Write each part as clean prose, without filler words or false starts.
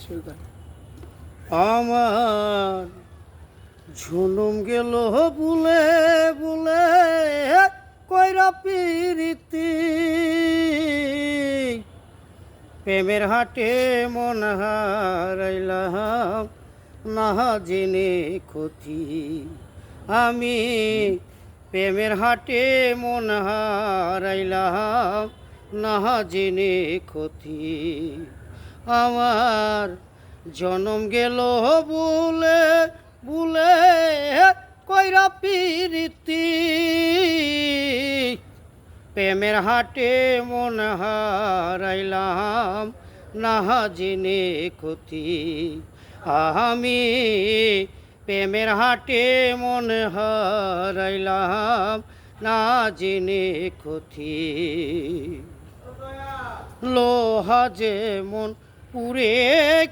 কিসের গান? আমার ঝুনুম গেল বুলে বুলে কইরা পিরিতি প্রেমের হাটে মন হারাইলাম না জেনে ক্ষতি আমি প্রেমের হাটে মন হারাইলাম না জেনে ক্ষতি আমার জনম গেল বুলে বুলে কইরা পিরিতি প্রেমের হাটে মন হারাইলাম না জেনে ক্ষতি আমি প্রেমের হাটে মন হারাইলাম না জেনে ক্ষতি লোহা যেমন পুরে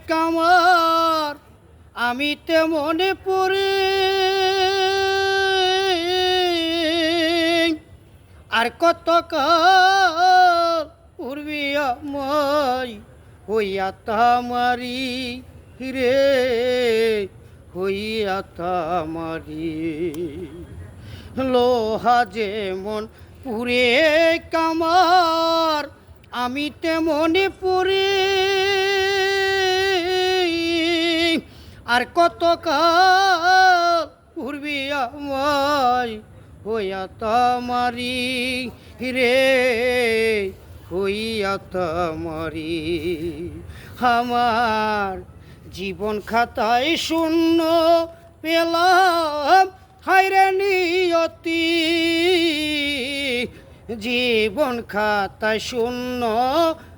কামার আমি তেমনে পড়ে আর কত কাল উড়বি আমায় হইয়া তামারি রে হইয়া তামারি লোহা যেমন পুরে কামার আমি তেমনে পড়ে আর কত কাল উড়বি আমায় হইয়া তামারি রে হইয়া তামারি আমার জীবন খাতায় শূন্য পেলাম হায়রে নিয়তি জীবন খাতায় শূন্য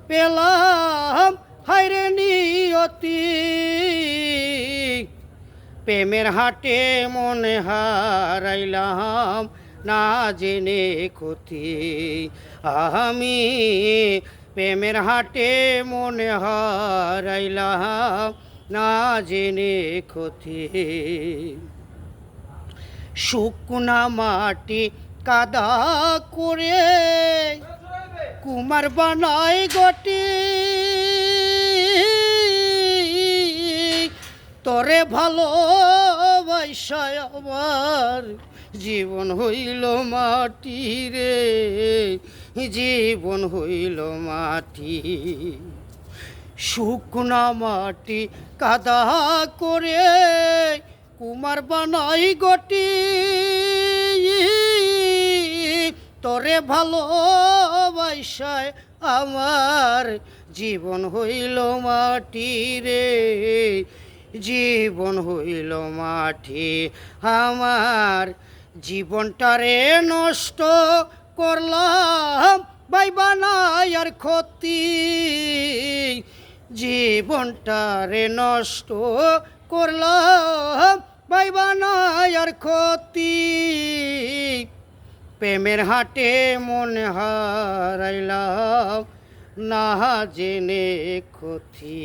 পেলাম হায়রে নিয়তি প্রেমের হাটে মনে হারাইলাম না জেনে ক্ষতি আমি প্রেমের হাটে মনে হারাইলাম না জেনে ক্ষতি শুকনা মাটি কাদা করে কুমার বানাই গটি তরে ভালোবাসায় আমার জীবন হইল মাটি রে জীবন হইল মাটি শুকনা মাটি কাদা করে কুমার বানাই গটি তরে ভালোবাসায় আমার জীবন হইল মাটি রে জীবন হইল মাটি আমার জীবনটারে নষ্ট করলাম বাইবা নাই আর ক্ষতি জীবনটারে নষ্ট করলাম বাইবা নাই আর ক্ষতি প্রেমের হাটে মন হারাইলাম না জেনে ক্ষতি।